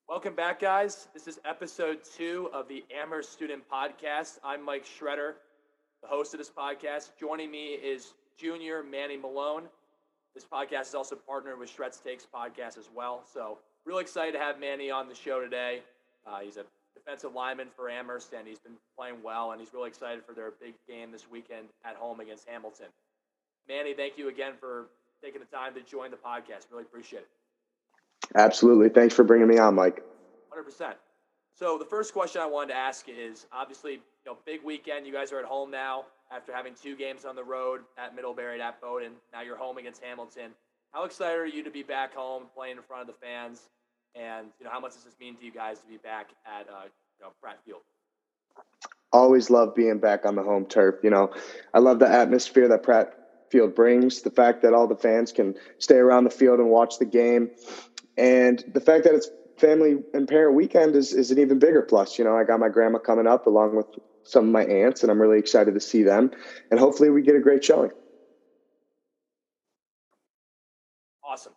Welcome back, guys. This is episode 2 of the Amherst Student Podcast. I'm Mike Schroeder, the host of this podcast. Joining me is Junior Manni Malone. This podcast is also partnered with Shred's Takes podcast as well. So really excited to have Manny on the show today. He's a defensive lineman for Amherst, and he's been playing well, and he's really excited for their big game this weekend at home against Hamilton. Manny, thank you again for taking the time to join the podcast. Really appreciate it. Absolutely. Thanks for bringing me on, Mike. 100%. So the first question I wanted to ask is, obviously, big weekend. You guys are at home now after having 2 games on the road at Middlebury and at Bowdoin. Now you're home against Hamilton. How excited are you to be back home playing in front of the fans? And, how much does this mean to you guys to be back at Pratt Field? Always love being back on the home turf. I love the atmosphere that Pratt Field brings, the fact that all the fans can stay around the field and watch the game. And the fact that it's family and parent weekend is an even bigger plus. I got my grandma coming up along with some of my aunts, and I'm really excited to see them. And hopefully we get a great showing. Awesome.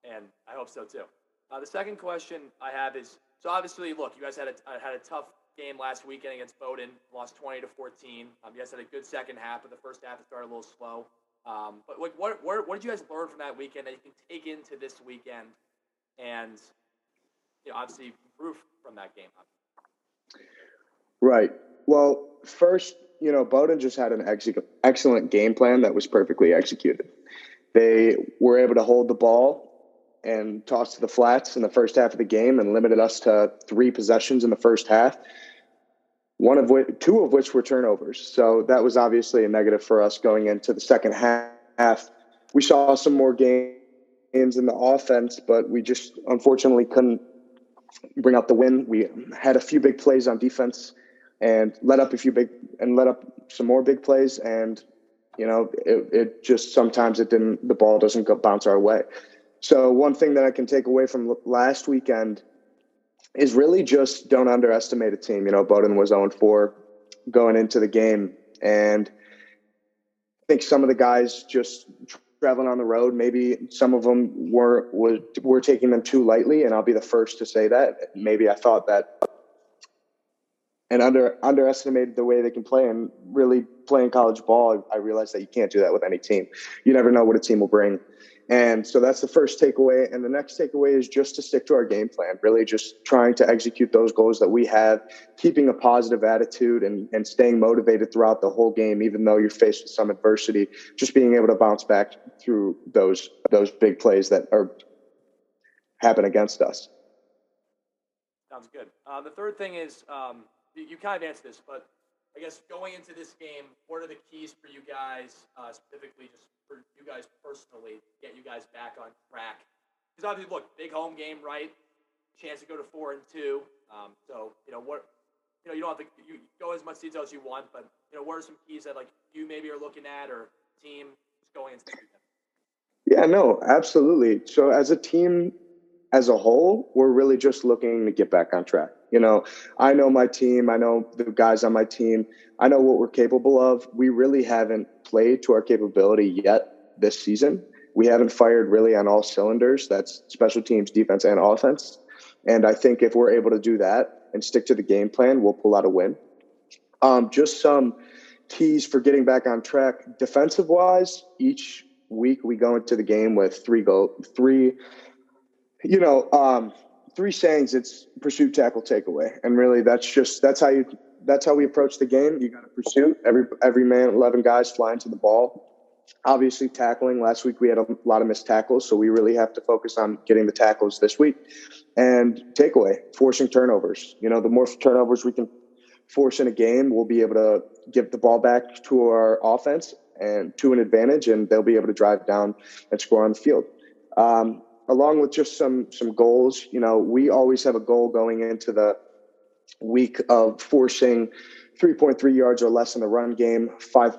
And I hope so too. The second question I have is, so obviously, look, you guys had a tough game last weekend against Bowdoin, lost 20-14. You guys had a good second half, but the first half it started a little slow. But what did you guys learn from that weekend that you can take into this weekend and obviously improve from that game? Right. Well, first, Bowdoin just had an excellent game plan that was perfectly executed. They were able to hold the ball and toss to the flats in the first half of the game and limited us to 3 possessions in the first half. 2 of which were turnovers. So that was obviously a negative for us going into the second half. We saw some more gains in the offense, but we just unfortunately couldn't bring out the win. We had a few big plays on defense and let up some more big plays. And, it just sometimes the ball doesn't bounce our way. So one thing that I can take away from last weekend is really just don't underestimate a team. Bowdoin was 0-4 going into the game. And I think some of the guys just traveling on the road, maybe some of them were taking them too lightly. And I'll be the first to say that. Maybe I thought that and underestimated the way they can play, and really playing college ball. I realized that you can't do that with any team. You never know what a team will bring. And so that's the first takeaway. And the next takeaway is just to stick to our game plan, really just trying to execute those goals that we have, keeping a positive attitude and staying motivated throughout the whole game, even though you're faced with some adversity, just being able to bounce back through those big plays that happen against us. Sounds good. The third thing is, you kind of answered this, but I guess going into this game, what are the keys for you guys, specifically just for you guys personally, to get you guys back on track? Because obviously, look, big home game, right? Chance to go to 4-2. So you don't have to go as much detail as you want, but what are some keys that you maybe are looking at, or team just going into this weekend? Yeah, no, absolutely. So as a team, as a whole, we're really just looking to get back on track. I know my team. I know the guys on my team. I know what we're capable of. We really haven't played to our capability yet this season. We haven't fired really on all cylinders. That's special teams, defense, and offense. And I think if we're able to do that and stick to the game plan, we'll pull out a win. Just some keys for getting back on track. Defensive-wise, each week we go into the game with three sayings. It's pursuit, tackle, takeaway. And really that's how we approach the game. You got to pursue every man, 11 guys flying to the ball. Obviously tackling. Last week we had a lot of missed tackles, so we really have to focus on getting the tackles this week. And takeaway, forcing turnovers. The more turnovers we can force in a game, we'll be able to give the ball back to our offense and to an advantage, and they'll be able to drive down and score on the field. Along with just some goals, we always have a goal going into the week of forcing 3.3 yards or less in the run game, 5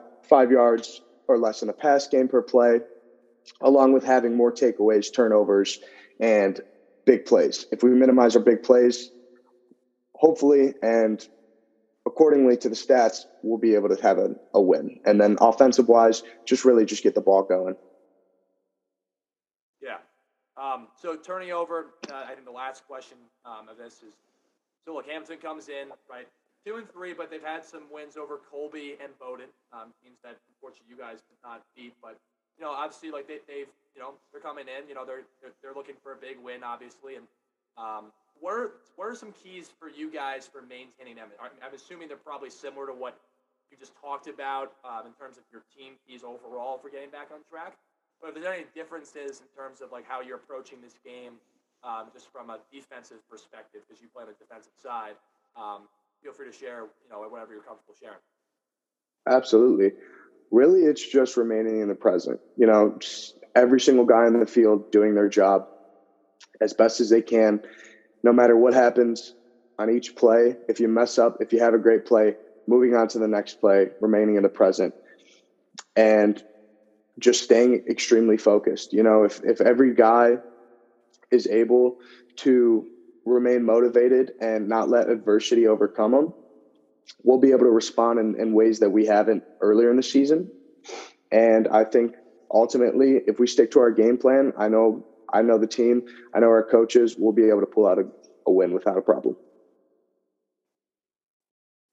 yards or less in the pass game per play, along with having more takeaways, turnovers, and big plays. If we minimize our big plays, hopefully, and accordingly to the stats, we'll be able to have a win. And then offensive-wise, just get the ball going. Yeah. So turning over, I think the last question of this is, so look, Hamilton comes in, right, 2-3, but they've had some wins over Colby and Bowdoin, teams that unfortunately you guys did not beat. But obviously, like they've they're coming in, they're looking for a big win, obviously. And what are some keys for you guys for maintaining them? I'm assuming they're probably similar to what you just talked about in terms of your team keys overall for getting back on track. But if there's any differences in terms of like how you're approaching this game, just from a defensive perspective, because you play on the defensive side, feel free to share, whatever you're comfortable sharing. Absolutely. Really, it's just remaining in the present. Just every single guy in the field doing their job as best as they can, no matter what happens on each play. If you mess up, if you have a great play, moving on to the next play, remaining in the present, and just staying extremely focused. If every guy is able to remain motivated and not let adversity overcome them, we'll be able to respond in ways that we haven't earlier in the season. And I think ultimately, if we stick to our game plan, I know the team, I know our coaches will be able to pull out a win without a problem.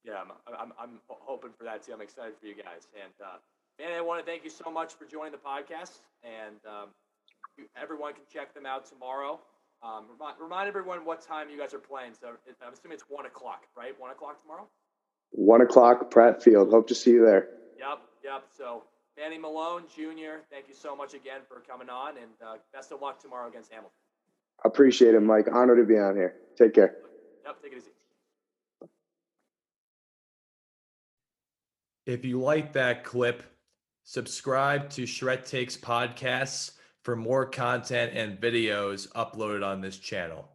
Yeah, I'm hoping for that too. I'm excited for you guys. And man, I want to thank you so much for joining the podcast. And everyone can check them out tomorrow. Remind everyone what time you guys are playing. So I'm assuming it's 1 o'clock, right? 1 o'clock tomorrow? 1 o'clock, Pratt Field. Hope to see you there. Yep. So Manni Malone, Junior, thank you so much again for coming on, and best of luck tomorrow against Hamilton. Appreciate it, Mike. Honored to be on here. Take care. Yep, take it easy. If you like that clip, subscribe to Shred Takes Podcasts for more content and videos uploaded on this channel.